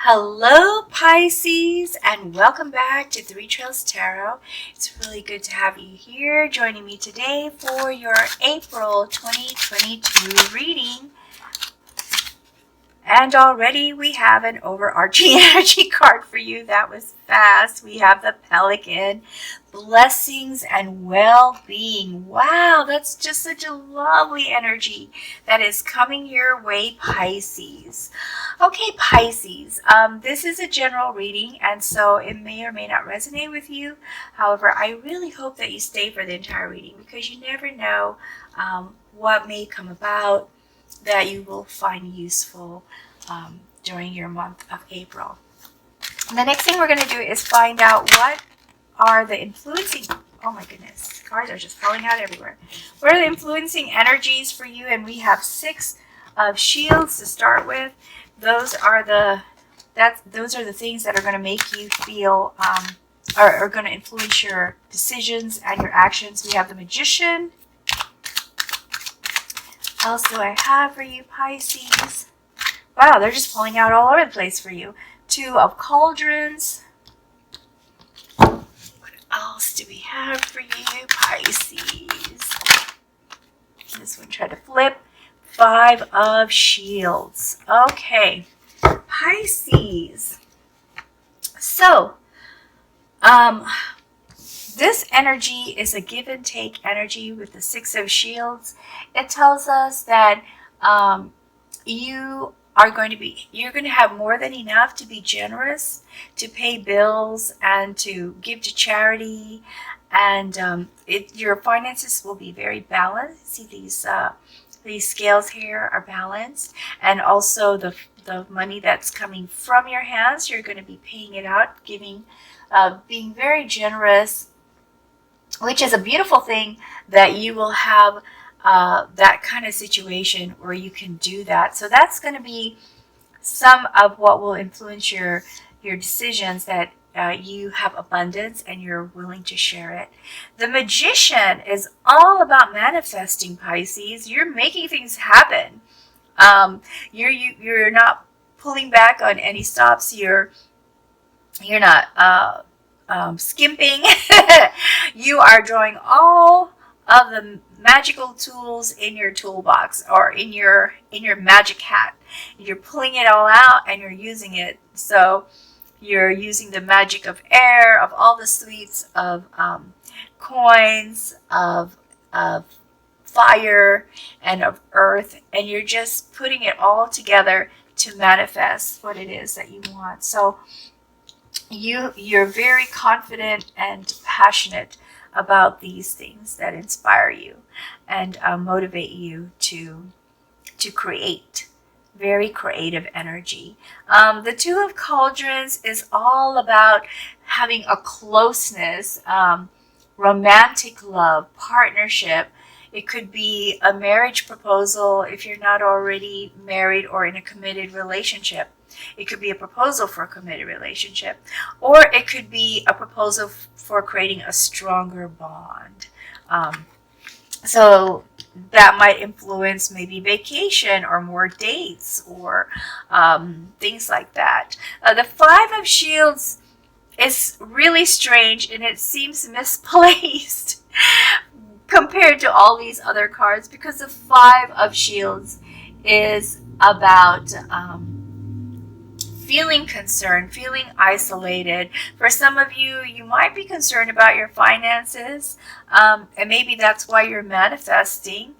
Hello Pisces, and welcome back to Three Trails Tarot. It's really good to have you here joining me today for your April 2022 reading. And already we have an overarching energy card for you. That was fast. We have the Pelican, blessings and well-being. Wow, that's just such a lovely energy that is coming your way, Pisces. Okay, Pisces, this is a general reading, and so it may or may not resonate with you. However, I really hope that you stay for the entire reading because you never know what may come about that you will find useful during your month of April. And the next thing we're going to do is find out what are the influencing, oh my goodness, cards are just falling out everywhere. What are the influencing energies for you? And we have 6 of Shields to start with. Those are the things that are going to make you feel are going to influence your decisions and your actions. We have the Magician. What else do I have for you, Pisces? Wow, they're just pulling out all over the place for you. 2 of Cauldrons. What else do we have for you, Pisces? This one tried to flip. 5 of Shields. Okay, Pisces. So, this energy is a give and take energy with the 6 of Shields. It tells us that you're going to have more than enough to be generous, to pay bills, and to give to charity, and your finances will be very balanced. See these scales here are balanced, and also the money that's coming from your hands, you're going to be paying it out, giving, being very generous, which is a beautiful thing that you will have that kind of situation where you can do that. So that's going to be some of what will influence your decisions, that you have abundance and you're willing to share it. The Magician is all about manifesting, Pisces. You're making things happen. You're not pulling back on any stops. You're not skimping. You are drawing all of the magical tools in your toolbox or in your magic hat. You're pulling it all out and you're using it. So you're using the magic of air, of all the sweets, of coins, of fire, and of earth, and you're just putting it all together to manifest what it is that you want. So you're very confident and passionate about these things that inspire you and motivate you to create. Very creative energy. The 2 of Cauldrons is all about having a closeness, romantic love, partnership. It could be a marriage proposal if you're not already married or in a committed relationship. It could be a proposal for a committed relationship, or it could be a proposal for creating a stronger bond. So that might influence maybe vacation or more dates or things like that. The 5 of Shields is really strange and it seems misplaced compared to all these other cards, because the 5 of Shields is about feeling concerned, feeling isolated. For some of you, you might be concerned about your finances, and maybe that's why you're manifesting.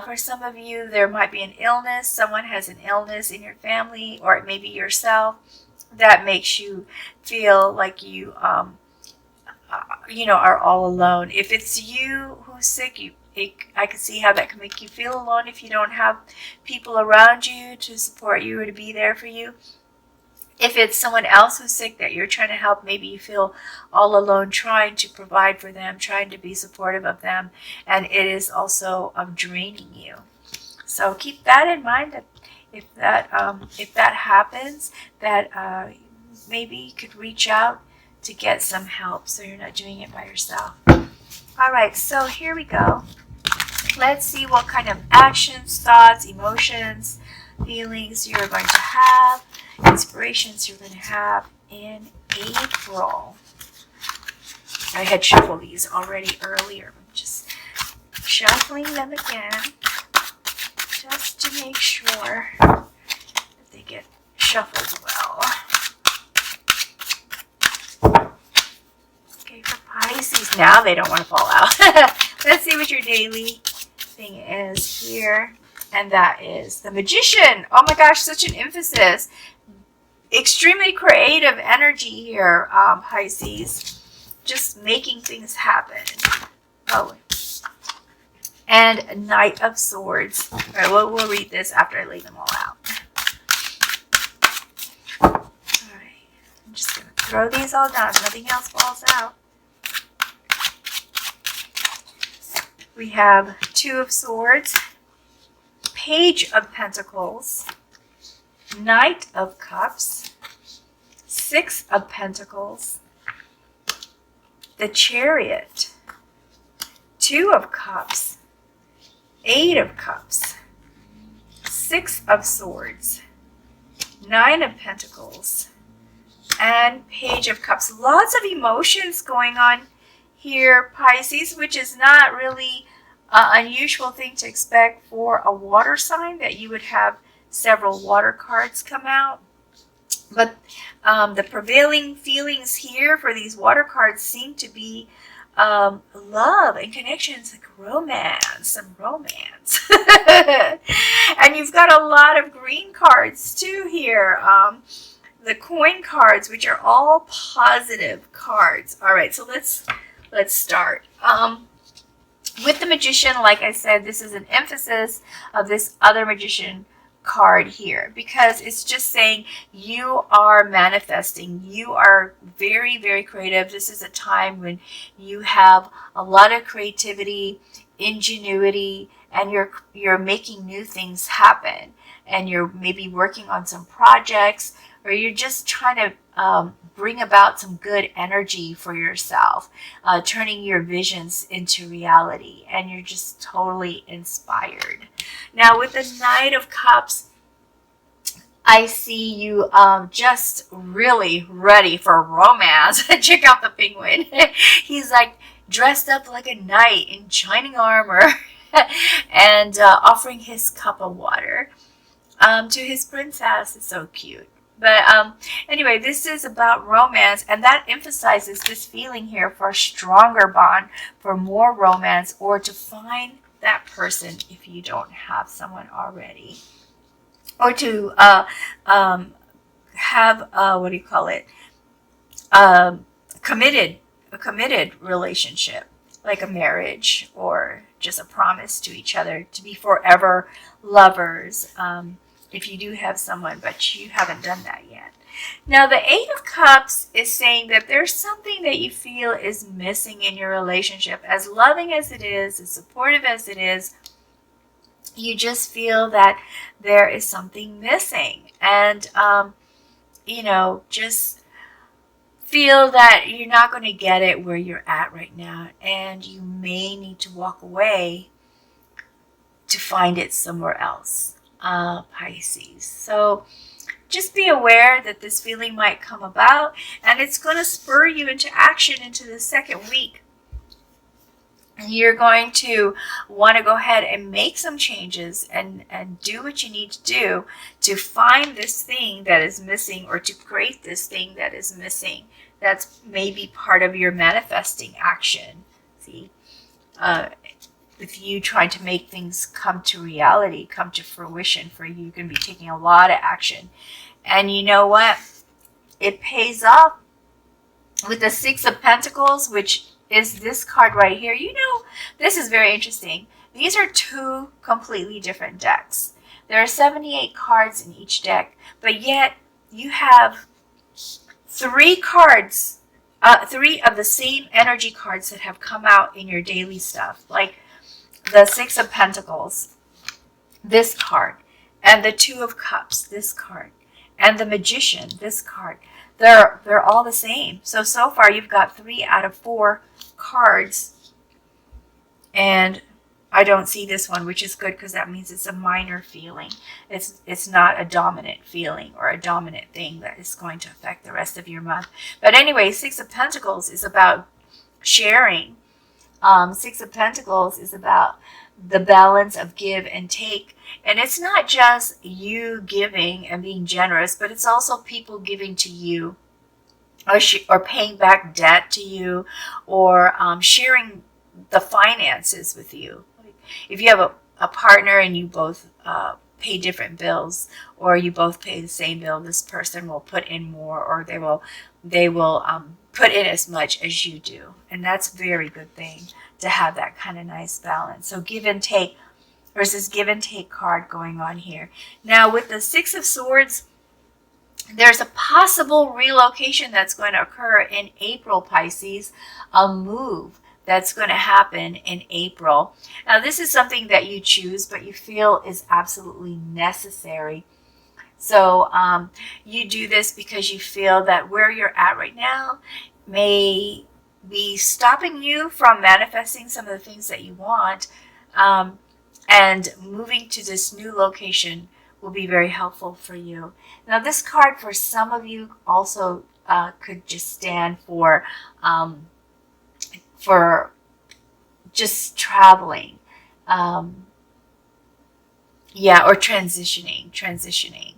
For some of you, there might be an illness. Someone has an illness in your family, or it may be yourself, that makes you feel like you are all alone. If it's you who's sick, I can see how that can make you feel alone if you don't have people around you to support you or to be there for you. If it's someone else who's sick that you're trying to help, maybe you feel all alone trying to provide for them, trying to be supportive of them, and it is also draining you. So keep that in mind, that if that happens, that maybe you could reach out to get some help so you're not doing it by yourself. All right, so here we go. Let's see what kind of actions, thoughts, emotions, feelings you're going to have. Inspiration situations you're going to have in April. I had shuffled these already earlier. I'm just shuffling them again just to make sure that they get shuffled well. Okay, for Pisces, now they don't want to fall out. Let's see what your daily thing is here. And that is the Magician. Oh my gosh, such an emphasis. Extremely creative energy here, Pisces. Just making things happen. Oh, and Knight of Swords. All right, we'll read this after I lay them all out. All right, I'm just going to throw these all down. Nothing else falls out. We have Two of Swords, Page of Pentacles, Knight of Cups, Six of Pentacles, the Chariot, Two of Cups, Eight of Cups, Six of Swords, Nine of Pentacles, and Page of Cups. Lots of emotions going on here, Pisces, which is not really an unusual thing to expect for a water sign, that you would have several water cards come out. But the prevailing feelings here for these water cards seem to be love and connections, like romance, some romance. And you've got a lot of green cards too here. The coin cards, which are all positive cards. All right, so let's start. With the Magician, like I said, this is an emphasis of this other Magician card here, because it's just saying you are manifesting. You are very, very creative. This is a time when you have a lot of creativity, ingenuity, and you're making new things happen. And you're maybe working on some projects, or you're just trying to bring about some good energy for yourself, turning your visions into reality, and you're just totally inspired. Now, with the Knight of Cups, I see you just really ready for romance. Check out the penguin. He's like dressed up like a knight in shining armor and offering his cup of water to his princess. It's so cute. But anyway, this is about romance, and that emphasizes this feeling here for a stronger bond, for more romance, or to find that person if you don't have someone already, or to have what do you call it? A committed relationship, like a marriage or just a promise to each other to be forever lovers. If you do have someone, but you haven't done that yet. Now, the Eight of Cups is saying that there's something that you feel is missing in your relationship. As loving as it is, as supportive as it is, you just feel that there is something missing. And, just feel that you're not going to get it where you're at right now. And you may need to walk away to find it somewhere else. Pisces. So just be aware that this feeling might come about, and it's going to spur you into action into the second week. You're going to want to go ahead and make some changes and do what you need to do to find this thing that is missing, or to create this thing that is missing. That's maybe part of your manifesting action. See? With you trying to make things come to reality, come to fruition for you, you're going to be taking a lot of action. And you know what? It pays off with the Six of Pentacles, which is this card right here. This is very interesting. These are two completely different decks. There are 78 cards in each deck, but yet you have three cards, three of the same energy cards that have come out in your daily stuff. Like the Six of Pentacles, this card, and the Two of Cups, this card, and the Magician, this card. They're all the same. So far you've got 3 out of 4 cards, and I don't see this one, which is good because that means it's a minor feeling. It's not a dominant feeling or a dominant thing that is going to affect the rest of your month. But anyway, Six of Pentacles is about sharing. Six of Pentacles is about the balance of give and take. And it's not just you giving and being generous, but it's also people giving to you, or paying back debt to you, or sharing the finances with you. If you have a partner and you both pay different bills, or you both pay the same bill, this person will put in more, or they will put in as much as you do. And that's a very good thing to have that kind of nice balance. So give and take versus give and take card going on here. Now with the Six of Swords, there's a possible relocation that's going to occur in April, Pisces, a move that's going to happen in April. Now, this is something that you choose, but you feel is absolutely necessary. So you do this because you feel that where you're at right now may be stopping you from manifesting some of the things that you want. And moving to this new location will be very helpful for you. Now, this card for some of you also could just stand for just traveling, or transitioning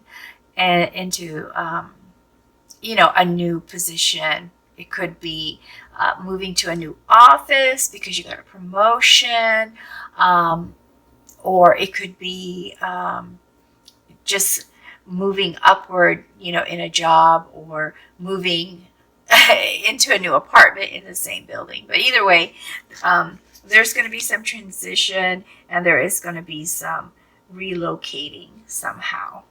and into a new position. It could be moving to a new office because you got a promotion, or it could be just moving upward, in a job, or moving into a new apartment in the same building. But either way, there's going to be some transition, and there is going to be some relocating somehow.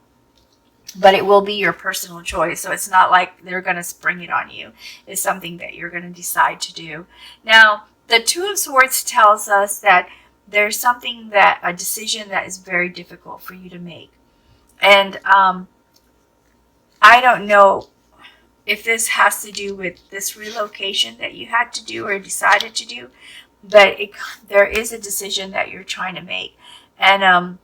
But it will be your personal choice, so it's not like they're going to spring it on you. It's something that you're going to decide to do. Now, the Two of Swords tells us that there's a decision that is very difficult for you to make. And I don't know if this has to do with this relocation that you had to do or decided to do, but there is a decision that you're trying to make. And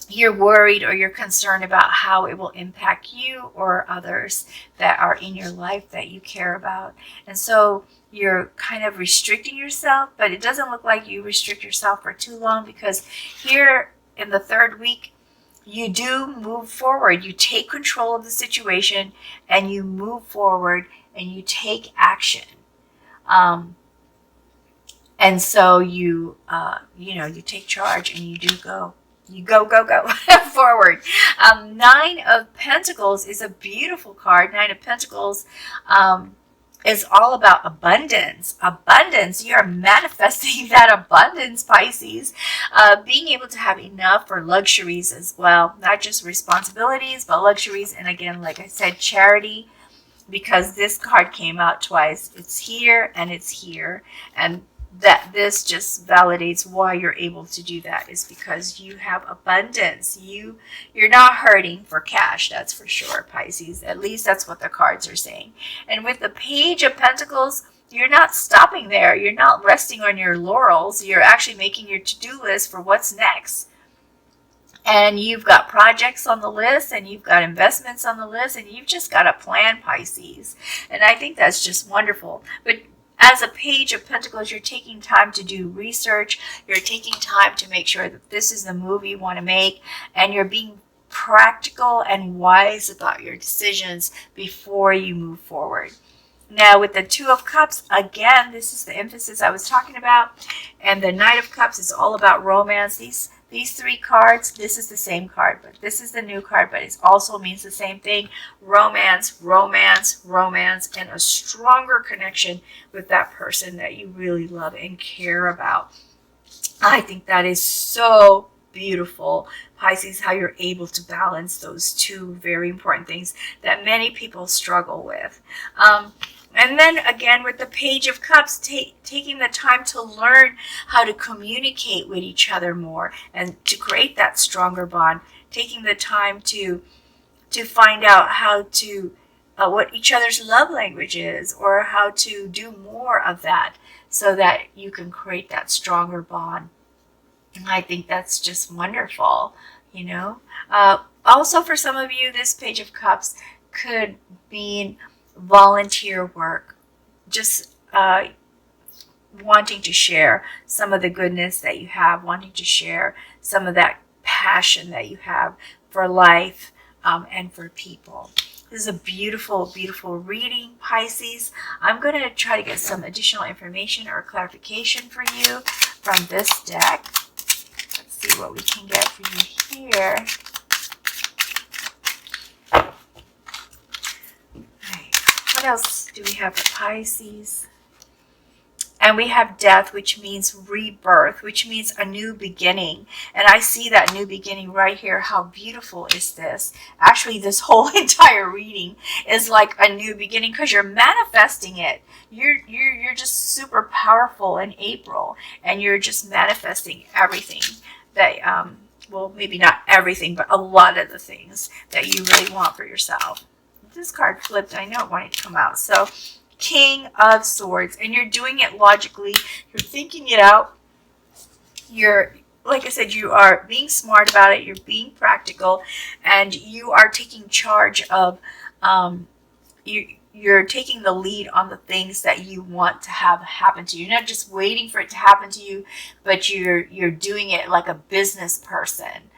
you're worried or you're concerned about how it will impact you or others that are in your life that you care about. And so you're kind of restricting yourself, but it doesn't look like you restrict yourself for too long, because here in the third week, you do move forward. You take control of the situation and you move forward and you take action. And so you take charge and you do go. You go forward. Nine of Pentacles is a beautiful card. Nine of Pentacles is all about abundance. Abundance. You are manifesting that abundance, Pisces. Being able to have enough for luxuries as well. Not just responsibilities, but luxuries. And again, like I said, charity. Because this card came out twice. It's here and it's here. And that this just validates why you're able to do that is because you have abundance. You're not hurting for cash, that's for sure, Pisces. At least that's what the cards are saying. And with the Page of Pentacles, you're not stopping there. You're not resting on your laurels. You're actually making your to-do list for what's next. And you've got projects on the list, and you've got investments on the list, and you've just got a plan, Pisces. And I think that's just wonderful. But as a Page of Pentacles, you're taking time to do research. You're taking time to make sure that this is the move you want to make. And you're being practical and wise about your decisions before you move forward. Now, with the Two of Cups, again, this is the emphasis I was talking about. And the Knight of Cups is all about romance. These three cards, this is the same card, but this is the new card, but it also means the same thing. Romance, romance, romance, and a stronger connection with that person that you really love and care about. I think that is so beautiful, Pisces, how you're able to balance those two very important things that many people struggle with. And then again, with the Page of Cups, taking the time to learn how to communicate with each other more and to create that stronger bond. Taking the time to find out how to, what each other's love language is, or how to do more of that so that you can create that stronger bond. I think that's just wonderful, you know. Also, for some of you, this Page of Cups could mean volunteer work, just wanting to share some of the goodness that you have, wanting to share some of that passion that you have for life and for people. This is a beautiful, beautiful reading, Pisces. I'm going to try to get some additional information or clarification for you from this deck. Let's see what we can get for you here. Right. What else do we have for Pisces? And we have death, which means rebirth, which means a new beginning. And I see that new beginning right here. How beautiful is this? Actually, this whole entire reading is like a new beginning because you're manifesting it. You're just super powerful in April, and you're just manifesting everything that, well, maybe not everything, but a lot of the things that you really want for yourself. This card flipped. I know it wanted to come out. So, King of Swords, and you're doing it logically. You're thinking it out. You're, like I said, you are being smart about it. You're being practical, and you are taking charge of, you're taking the lead on the things that you want to have happen to you. You're not just waiting for it to happen to you, but you're doing it like a business person.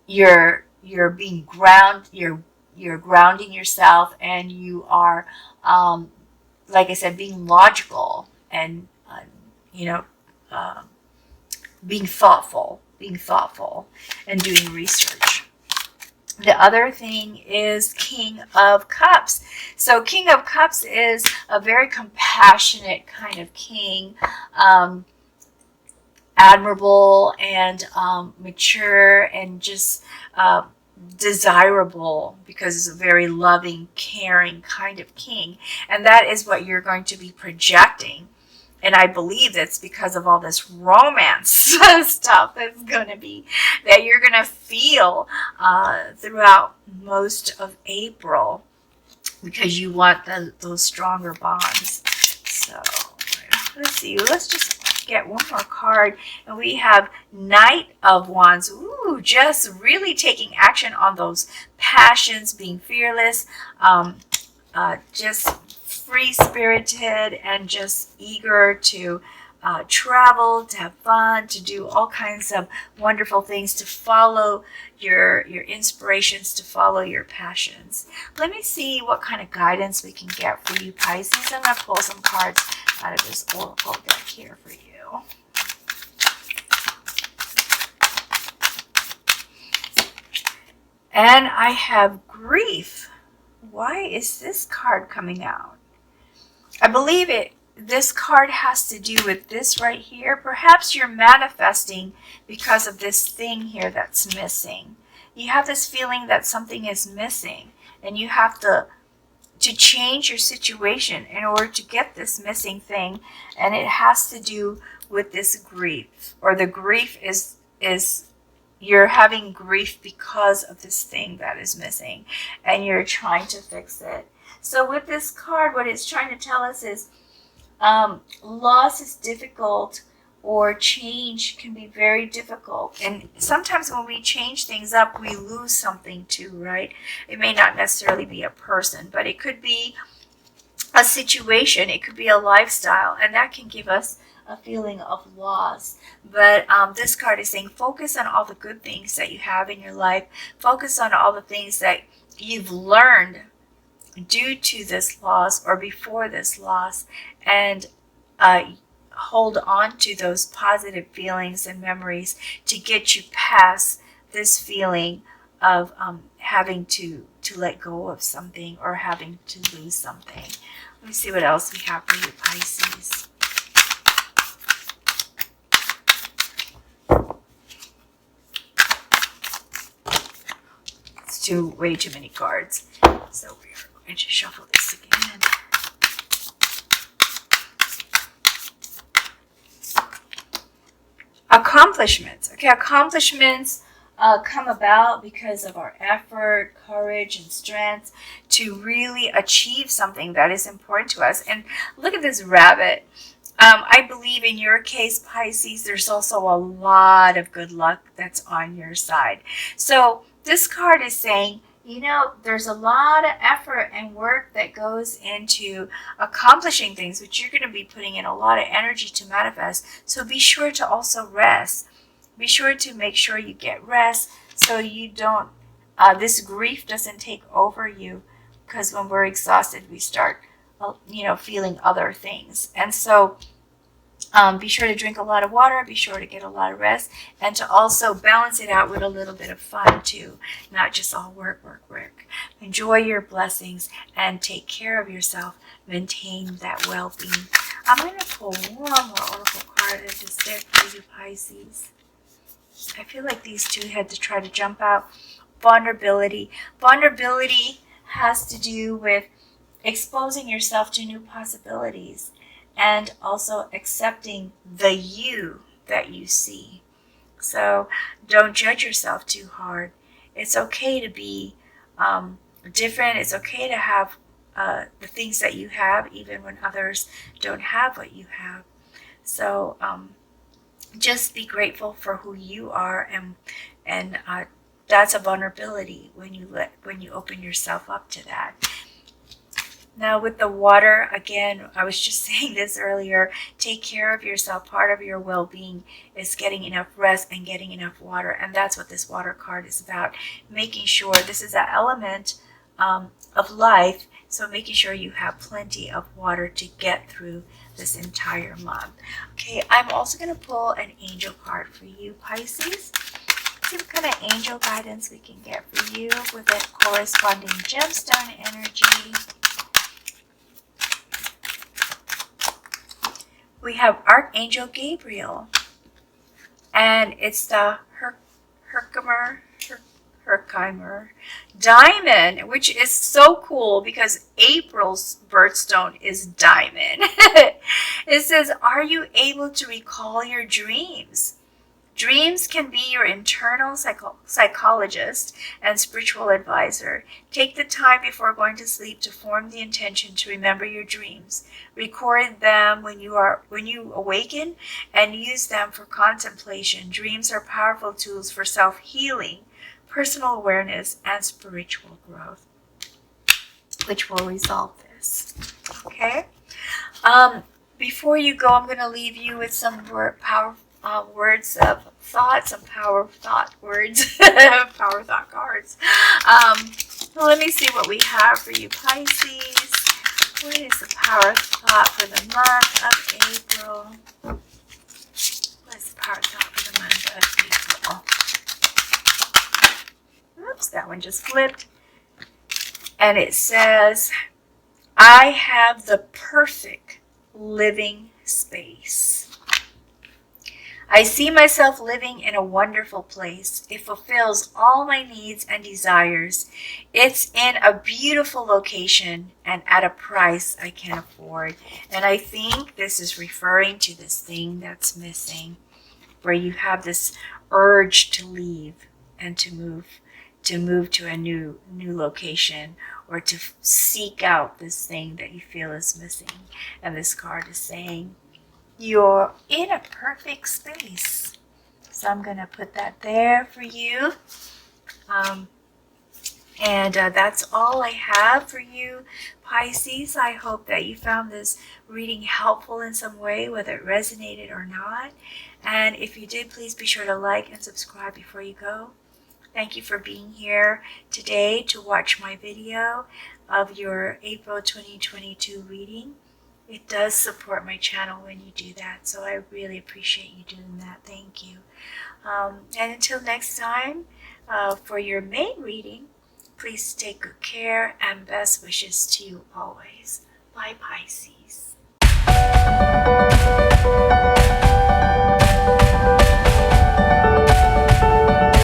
You're being you're grounding yourself, and you are, like I said, being logical and, being thoughtful and doing research. The other thing is King of Cups. So King of Cups is a very compassionate kind of king, admirable and mature and just desirable, because it's a very loving, caring kind of king. And that is what you're going to be projecting. And I believe that's because of all this romance stuff that you're going to feel throughout most of April, because you want those stronger bonds. So let's see. Let's just get one more card, and we have Knight of Wands. Ooh, just really taking action on those passions, being fearless, just free-spirited, and just eager to travel, to have fun, to do all kinds of wonderful things, to follow your inspirations, to follow your passions. Let me see what kind of guidance we can get for you, Pisces. I'm going to pull some cards out of this oracle deck here for you. And I have grief. Why is this card coming out? I believe this card has to do with this right here. Perhaps you're manifesting because of this thing here that's missing. You have this feeling that something is missing, and you have to change your situation in order to get this missing thing. And it has to do with this grief, or the grief is you're having grief because of this thing that is missing, and you're trying to fix it. So with this card, what it's trying to tell us is loss is difficult, or change can be very difficult. And sometimes when we change things up, we lose something too, right? It may not necessarily be a person, but it could be a situation. It could be a lifestyle, and that can give us a feeling of loss. But this card is saying focus on all the good things that you have in your life. Focus on all the things that you've learned due to this loss or before this loss, and hold on to those positive feelings and memories to get you past this feeling of having to let go of something or having to lose something. Let me see what else we have for you, Pisces. Way too many cards. So we're going to shuffle this again. Accomplishments. Okay, accomplishments come about because of our effort, courage, and strength to really achieve something that is important to us. And look at this rabbit. I believe in your case, Pisces, there's also a lot of good luck that's on your side. So this card is saying, you know, there's a lot of effort and work that goes into accomplishing things, which you're going to be putting in a lot of energy to manifest. So be sure to also rest. Be sure to make sure you get rest so you don't, this grief doesn't take over you, because when we're exhausted, we start, feeling other things. And so be sure to drink a lot of water, be sure to get a lot of rest, and to also balance it out with a little bit of fun too, not just all work, work, work. Enjoy your blessings and take care of yourself. Maintain that well-being. I'm going to pull one more oracle card as this deck for you, Pisces. I feel like these two had to try to jump out. Vulnerability. Vulnerability has to do with exposing yourself to new possibilities and also accepting the you that you see. So don't judge yourself too hard. It's okay to be different. It's okay to have the things that you have, even when others don't have what you have. So just be grateful for who you are, and that's a vulnerability when you open yourself up to that. Now with the water, again, I was just saying this earlier, take care of yourself. Part of your well-being is getting enough rest and getting enough water. And that's what this water card is about. Making sure this is an element of life. So making sure you have plenty of water to get through this entire month. Okay, I'm also going to pull an angel card for you, Pisces. See what kind of angel guidance we can get for you with a corresponding gemstone energy. We have Archangel Gabriel, and it's the Herkimer diamond, which is so cool because April's birthstone is diamond. It says, are you able to recall your dreams? Dreams can be your internal psychologist and spiritual advisor. Take the time before going to sleep to form the intention to remember your dreams. Record them when you awaken and use them for contemplation. Dreams are powerful tools for self-healing, personal awareness, and spiritual growth, which will resolve this. Okay? Before you go, I'm going to leave you with some words of thought, some power thought words, power thought cards. Let me see what we have for you, Pisces. What is the power thought for the month of April? What is the power thought for the month of April? Oops, that one just flipped. And it says, I have the perfect living space. I see myself living in a wonderful place. It fulfills all my needs and desires. It's in a beautiful location and at a price I can afford. And I think this is referring to this thing that's missing, where you have this urge to leave and to move to a new location, or to seek out this thing that you feel is missing. And this card is saying, you're in a perfect space. So I'm going to put that there for you. And that's all I have for you, Pisces. I hope that you found this reading helpful in some way, whether it resonated or not. And if you did, please be sure to like and subscribe before you go. Thank you for being here today to watch my video of your April 2022 reading. It does support my channel when you do that, so I really appreciate you doing that. Thank you. And until next time, for your main reading, please take good care and best wishes to you always. Bye, Pisces.